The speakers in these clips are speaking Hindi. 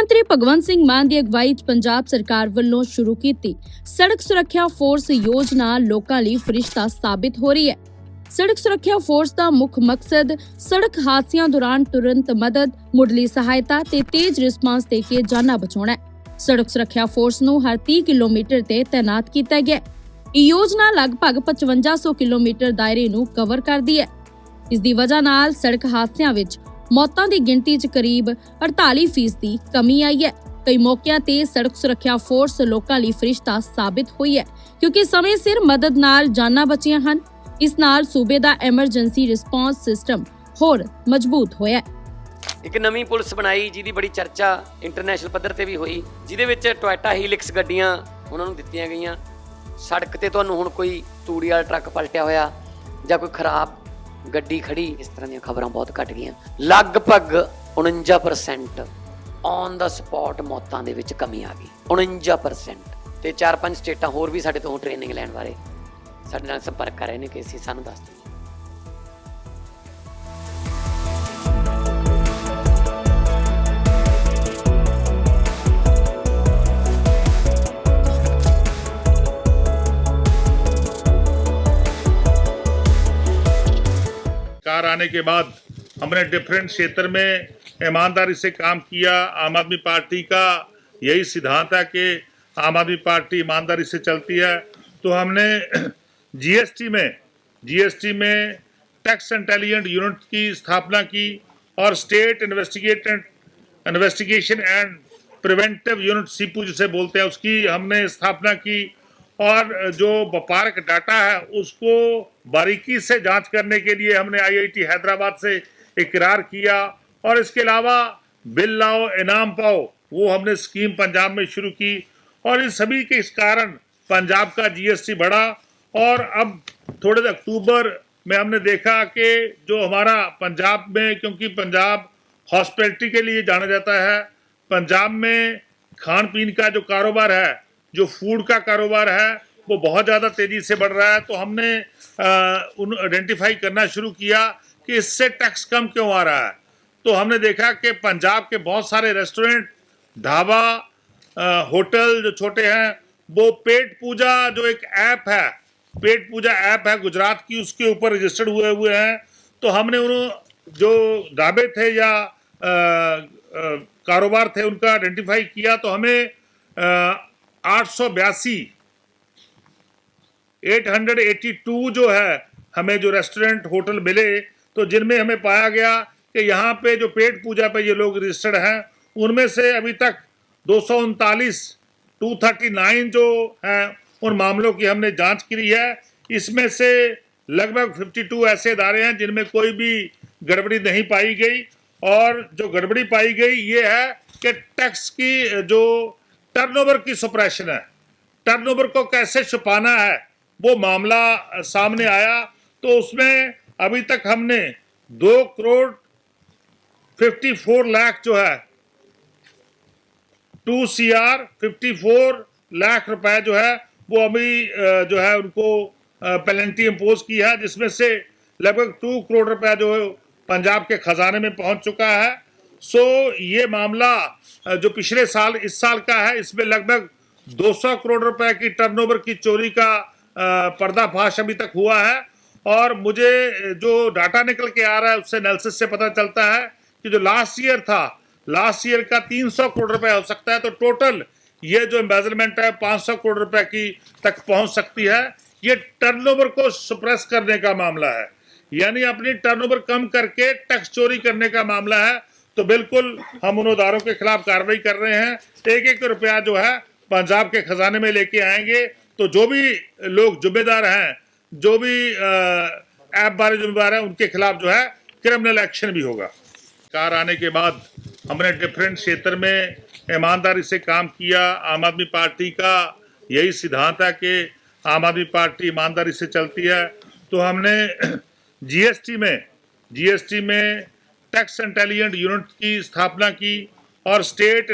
ਮੰਤਰੀ ਭਗਵੰਤ ਸਿੰਘ ਮਾਨ ਦੀ ਅਗਵਾਈ 'ਚ ਪੰਜਾਬ ਸਰਕਾਰ ਵੱਲੋਂ ਸ਼ੁਰੂ ਕੀਤੀ ਸੜਕ ਸੁਰੱਖਿਆ ਫੋਰਸ ਯੋਜਨਾ ਲੋਕਾਂ ਲਈ ਫਰਿਸ਼ਤਾ ਸਾਬਿਤ ਹੋ ਰਹੀ ਹੈ। ਸੜਕ ਸੁਰੱਖਿਆ ਫੋਰਸ ਦਾ ਮੁੱਖ ਮਕਸਦ ਸੜਕ ਹਾਦਸਿਆਂ ਦੌਰਾਨ ਤੁਰੰਤ ਮਦਦ, ਮੁੱਢਲੀ ਸਹਾਇਤਾ ਤੇ ਤੇਜ਼ ਰਿਸਪਾਂਸ ਦੇ ਕੇ ਜਾਨਾਂ ਬਚਾਉਣਾ ਹੈ। ਸੜਕ ਸੁਰੱਖਿਆ ਫੋਰਸ ਨੂੰ ਹਰ 30 ਕਿਲੋਮੀਟਰ ਤੇ ਤੈਨਾਤ ਕੀਤਾ ਗਿਆ ਹੈ। ਇਹ ਯੋਜਨਾ ਲਗਭਗ 5500 ਕਿਲੋਮੀਟਰ ਦਾਇਰੇ ਨੂੰ ਕਵਰ ਕਰਦੀ ਹੈ। ਇਸ ਦੀ ਵਜ੍ਹਾ ਨਾਲ ਸੜਕ ਹਾਦਸਿਆਂ ਵਿੱਚ ਮੌਤਾਂ ਦੀ ਗਿਣਤੀ 'ਚ ਕਰੀਬ 48% ਦੀ ਕਮੀ ਆਈ ਹੈ। ਕਈ ਮੌਕਿਆਂ ਤੇ ਸੜਕ ਸੁਰੱਖਿਆ ਫੋਰਸ ਲੋਕਾਂ ਲਈ ਫਰਿਸ਼ਤਾ ਸਾਬਿਤ ਹੋਈ ਹੈ, ਕਿਉਂਕਿ ਸਮੇਂ ਸਿਰ ਮਦਦ ਨਾਲ ਜਾਨਾਂ ਬਚੀਆਂ ਹਨ। ਇਸ ਨਾਲ ਸੂਬੇ ਦਾ ਐਮਰਜੈਂਸੀ ਰਿਸਪਾਂਸ ਸਿਸਟਮ ਹੋਰ ਮਜ਼ਬੂਤ ਹੋਇਆ ਹੈ। ਇੱਕ ਨਵੀਂ ਪੁਲਿਸ ਬਣਾਈ ਜਿਹਦੀ ਬੜੀ ਚਰਚਾ ਇੰਟਰਨੈਸ਼ਨਲ ਪੱਧਰ ਤੇ ਵੀ ਹੋਈ, ਜਿਹਦੇ ਵਿੱਚ ਟੋਇਟਾ ਹੀਲਿਕਸ ਗੱਡੀਆਂ ਉਹਨਾਂ ਨੂੰ ਦਿੱਤੀਆਂ ਗਈਆਂ। ਸੜਕ ਤੇ ਤੁਹਾਨੂੰ ਹੁਣ ਕੋਈ ਤੂੜੀ ਵਾਲਾ ਟਰੱਕ ਪਲਟਿਆ ਹੋਇਆ ਜਾਂ ਕੋਈ ਖਰਾਬ ਗੱਡੀ ਖੜੀ, ਇਸ ਤਰ੍ਹਾਂ ਦੀਆਂ ਖਬਰਾਂ ਬਹੁਤ ਘਟ ਗਈਆਂ। ਲਗਭਗ 49% ਔਨ ਦਾ ਸਪੌਟ ਮੌਤਾਂ ਦੇ ਵਿੱਚ ਕਮੀ ਆ ਗਈ। 49% ਤੇ 4-5 ਸਟੇਟਾਂ ਹੋਰ ਵੀ ਸਾਡੇ ਤੋਂ ਟ੍ਰੇਨਿੰਗ ਲੈਣ ਬਾਰੇ ਸਾਡੇ ਨਾਲ ਸੰਪਰਕ ਕਰ ਰਹੇ ਨੇ ਕਿ ਅਸੀਂ ਸਾਨੂੰ ਦੱਸ ਦਿਓ। सरकार आने के बाद हमने डिफरेंट क्षेत्र में ईमानदारी से काम किया। आम आदमी पार्टी का यही सिद्धांत है कि आम आदमी पार्टी ईमानदारी से चलती है। तो हमने जीएसटी में टैक्स इंटेलिजेंट यूनिट की स्थापना की और state investigation and preventive unit Sipu जिसे बोलते हैं उसकी हमने स्थापना की और जो व्यापारिक डाटा है उसको बारीकी से जांच करने के लिए हमने आईआईटी हैदराबाद से इकरार किया। और इसके अलावा बिल लाओ इनाम पाओ वो हमने स्कीम पंजाब में शुरू की और इन सभी के इस कारण पंजाब का जीएसटी बढ़ा। और अब थोड़े अक्टूबर में हमने देखा कि जो हमारा पंजाब में, क्योंकि पंजाब हॉस्पिटैलिटी के लिए जाना जाता है, पंजाब में खान पीन का जो कारोबार है, जो फूड का कारोबार है वो बहुत ज़्यादा तेज़ी से बढ़ रहा है। तो हमने आइडेंटिफाई करना शुरू किया कि इससे टैक्स कम क्यों आ रहा है। तो हमने देखा कि पंजाब के बहुत सारे रेस्टोरेंट, ढाबा, होटल जो छोटे हैं वो पेट पूजा जो एक ऐप है, पेट पूजा ऐप है गुजरात की, उसके ऊपर रजिस्टर्ड हुए हैं। तो हमने उन जो ढाबे थे या कारोबार थे उनका आइडेंटिफाई किया। तो हमें 882 जो है हमें जो रेस्टोरेंट होटल मिले, तो जिनमें हमें पाया गया कि यहाँ पे जो पेट पूजा पे ये लोग रजिस्टर्ड हैं उनमें से अभी तक 239 जो हैं उन मामलों की हमने जांच की है। इसमें से लगभग 52 ऐसे इदारे हैं जिनमें कोई भी गड़बड़ी नहीं पाई गई। और जो गड़बड़ी पाई गई ये है कि टैक्स की जो टर्नओवर की सप्रेशन है, टर्नओवर को कैसे छुपाना है वो मामला सामने आया। तो उसमें अभी तक हमने 2,54 लाख जो है 2 CR 54 लाख रुपए जो है वो अभी जो है उनको पेनल्टी इम्पोज की है, जिसमें से लगभग 2 करोड़ रुपया जो पंजाब के खजाने में पहुंच चुका है। सो ये मामला जो पिछले साल इस साल का है, इसमें लगभग 200 करोड़ रुपए की टर्नओवर की चोरी का पर्दाफाश अभी तक हुआ है। और मुझे जो डाटा निकल के आ रहा है उससे एनालिसिस से पता चलता है कि जो लास्ट ईयर था, लास्ट ईयर का 300 करोड़ रुपए हो सकता है। तो टोटल ये जो एम्बेजलमेंट है 500 करोड़ रुपए की तक पहुंच सकती है। ये टर्नओवर को सप्रेस करने का मामला है, यानी अपनी टर्नओवर कम करके टैक्स चोरी करने का मामला है। तो बिल्कुल हम उन इदारों के खिलाफ कार्रवाई कर रहे हैं। एक रुपया जो है पंजाब के खजाने में लेके आएंगे। तो जो भी लोग जिम्मेदार हैं, जो भी ऐप बारे जिम्मेदार हैं, उनके खिलाफ जो है क्रिमिनल एक्शन भी होगा। सरकार आने के बाद हमने डिफरेंट क्षेत्र में ईमानदारी से काम किया। आम आदमी पार्टी का यही सिद्धांत है कि आम आदमी पार्टी ईमानदारी से चलती है। तो हमने जीएसटी में टैक्स इंटेलिजेंट यूनिट की स्थापना की और state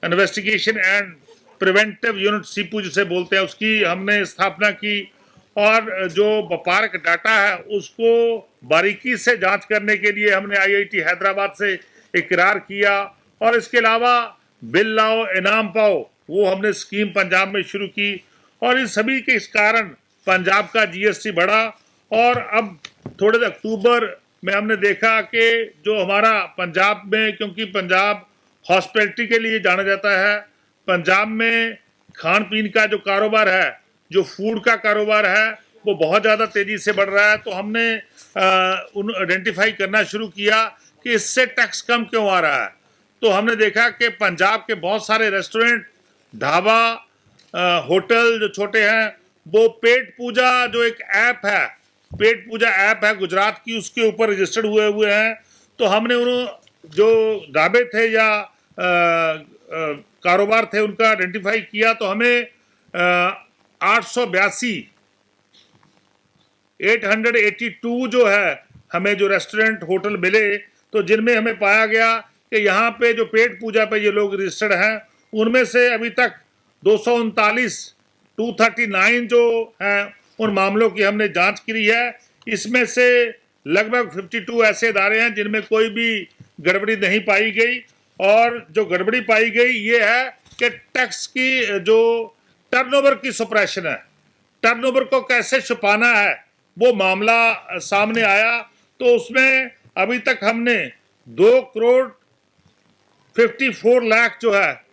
investigation and preventive unit Sipu जिसे बोलते हैं उसकी हमने स्थापना की। और जो व्यापारिक डाटा है उसको बारीकी से जांच करने के लिए हमने आईआईटी हैदराबाद से इकरार किया। और इसके अलावा बिल लाओ इनाम पाओ, वो हमने स्कीम पंजाब में शुरू की। और इन सभी के इस कारण पंजाब का जीएसटी बढ़ा। और अब थोड़े अक्टूबर में हमने देखा कि जो हमारा पंजाब में, क्योंकि पंजाब हॉस्पिटलिटी के लिए जाना जाता है, पंजाब में खान पीन का जो कारोबार है, जो फूड का कारोबार है, वो बहुत ज़्यादा तेज़ी से बढ़ रहा है। तो हमने आइडेंटिफाई करना शुरू किया कि इससे टैक्स कम क्यों आ रहा है। तो हमने देखा कि पंजाब के बहुत सारे रेस्टोरेंट, ढाबा, होटल जो छोटे हैं, वो पेट पूजा जो एक ऐप है, पेट पूजा ऐप है गुजरात की, उसके ऊपर रजिस्टर्ड हुए हैं। तो हमने उन जो ढाबे थे या कारोबार थे उनका आइडेंटिफाई किया। तो हमें 882 जो है हमें जो रेस्टोरेंट होटल मिले, तो जिनमें हमें पाया गया कि यहाँ पे जो पेट पूजा पे ये लोग रजिस्टर्ड हैं, उनमें से अभी तक 239 जो हैं उन मामलों की हमने जांच की है। इसमें से लगभग 52 ऐसे इदारे हैं जिनमें कोई भी गड़बड़ी नहीं पाई गई। और जो गड़बड़ी पाई गई ये है कि टैक्स की जो टर्नओवर की सप्रेशन है, टर्नओवर को कैसे छुपाना है, वो मामला सामने आया। तो उसमें अभी तक हमने 2,54 लाख जो है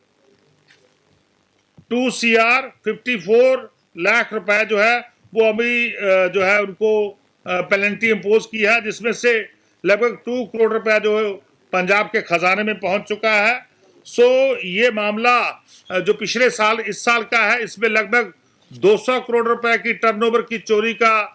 2 CR 54 लाख रुपए जो है वो अभी जो है उनको पेनल्टी इम्पोज की है, जिसमें से लगभग 2 करोड़ रुपया जो पंजाब के खजाने में पहुंच चुका है। सो ये मामला जो पिछले साल इस साल का है, इसमें लगभग 200 करोड़ रुपए की टर्नओवर की चोरी का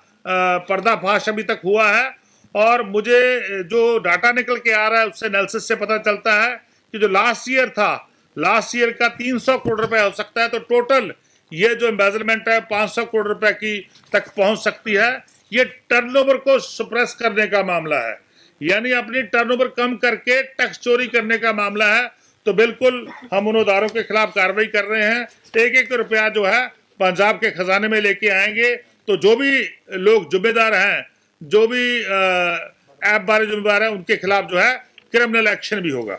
पर्दाफाश अभी तक हुआ है। और मुझे जो डाटा निकल के आ रहा है उससे एनालिसिस से पता चलता है कि जो लास्ट ईयर था, लास्ट ईयर का 300 करोड़ रुपए हो सकता है। तो टोटल ये जो एम्बेजलमेंट है 500 करोड़ रुपए की तक पहुंच सकती है। ये टर्नओवर को सप्रेस करने का मामला है, यानी अपनी टर्नओवर कम करके टैक्स चोरी करने का मामला है। तो बिल्कुल हम उन उदारों के खिलाफ कार्रवाई कर रहे हैं। एक एक रुपया जो है पंजाब के खजाने में लेके आएंगे। तो जो भी लोग जिम्मेदार हैं, जो भी ऐप बारे जिम्मेदार हैं, उनके खिलाफ जो है क्रिमिनल एक्शन भी होगा।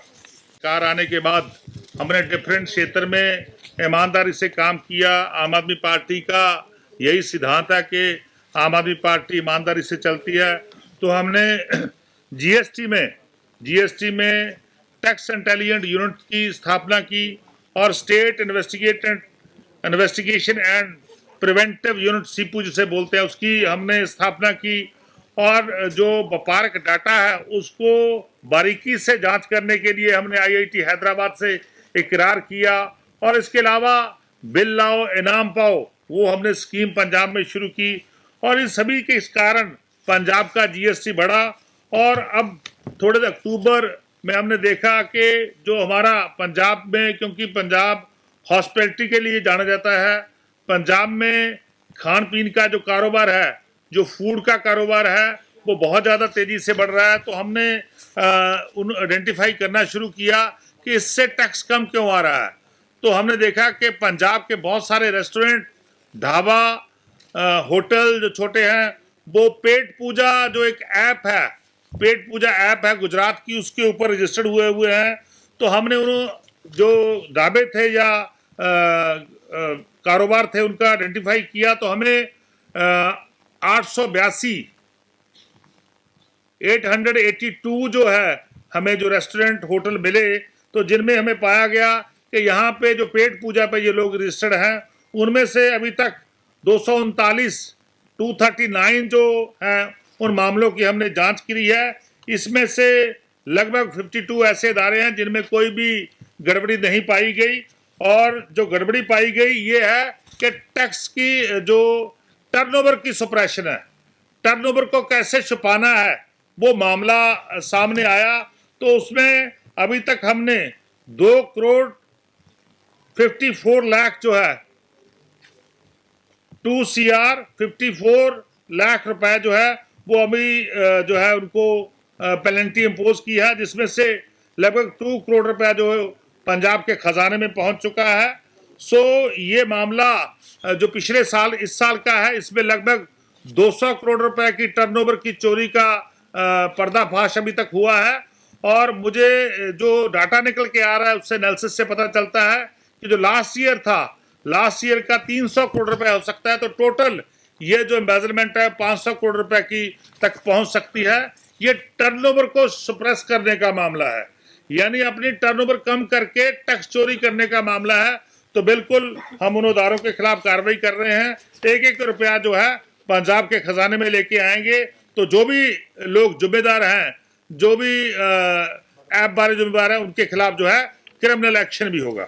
कार आने के बाद हमने डिफरेंट क्षेत्र में ईमानदारी से काम किया। आम आदमी पार्टी का यही सिद्धांत है कि आम आदमी पार्टी ईमानदारी से चलती है। तो हमने जीएसटी में टैक्स इंटेलिजेंट यूनिट की स्थापना की और state investigation and preventive unit Sipu जिसे बोलते हैं, उसकी हमने स्थापना की। और जो व्यापारिक डाटा है उसको बारीकी से जांच करने के लिए हमने आईआईटी हैदराबाद से इकरार किया। और इसके अलावा बिल लाओ इनाम पाओ, वो हमने स्कीम पंजाब में शुरू की। और इन सभी के इस कारण पंजाब का जीएसटी बढ़ा। और अब थोड़े अक्टूबर में हमने देखा कि जो हमारा पंजाब में, क्योंकि पंजाब हॉस्पिटलिटी के लिए जाना जाता है, पंजाब में खान पीन का जो कारोबार है, जो फूड का कारोबार है, वो बहुत ज़्यादा तेज़ी से बढ़ रहा है। तो हमने आइडेंटिफाई करना शुरू किया कि इससे टैक्स कम क्यों आ रहा है। तो हमने देखा कि पंजाब के बहुत सारे रेस्टोरेंट, ढाबा, होटल जो छोटे हैं, वो पेट पूजा जो एक ऐप है, पेट पूजा ऐप है गुजरात की, उसके ऊपर रजिस्टर्ड हुए हैं। तो हमने उन जो ढाबे थे या कारोबार थे उनका आइडेंटिफाई किया। तो हमें 882 जो है हमें जो रेस्टोरेंट होटल मिले, तो जिनमें हमें पाया गया कि यहाँ पे जो पेट पूजा पे ये लोग रजिस्टर्ड हैं, उनमें से अभी तक 239 जो हैं उन मामलों की हमने जांच की है। इसमें से लगभग 52 ऐसे इदारे हैं जिनमें कोई भी गड़बड़ी नहीं पाई गई। और जो गड़बड़ी पाई गई ये है कि टैक्स की जो टर्नओवर की सप्रेशन है, टर्नओवर को कैसे छुपाना है, वो मामला सामने आया। तो उसमें अभी तक हमने 2,54 लाख जो है 2 CR 54 लाख रुपए जो है वो अभी जो है उनको पेनल्टी इम्पोज की है, जिसमें से लगभग 2 करोड़ रुपया जो पंजाब के खजाने में पहुंच चुका है। सो ये मामला जो पिछले साल इस साल का है, इसमें लगभग 200 करोड़ रुपए की टर्नओवर की चोरी का पर्दाफाश अभी तक हुआ है। और मुझे जो डाटा निकल के आ रहा है उससे एनालिसिस से पता चलता है कि जो लास्ट ईयर था, लास्ट ईयर का 300 करोड़ रुपए हो सकता है, तो टोटल ये जो एम्बेजलमेंट है 500 करोड़ रुपए की तक पहुंच सकती है। ये टर्नओवर को सप्रेस करने का मामला है, यानी अपनी टर्नओवर कम करके टैक्स चोरी करने का मामला है। तो बिल्कुल हम उन उदारों के खिलाफ कार्रवाई कर रहे हैं। एक एक रुपया जो है पंजाब के खजाने में लेके आएंगे, तो जो भी लोग जिम्मेदार हैं, जो भी ऐप बारे जिम्मेदार हैं, उनके खिलाफ जो है क्रिमिनल एक्शन भी होगा।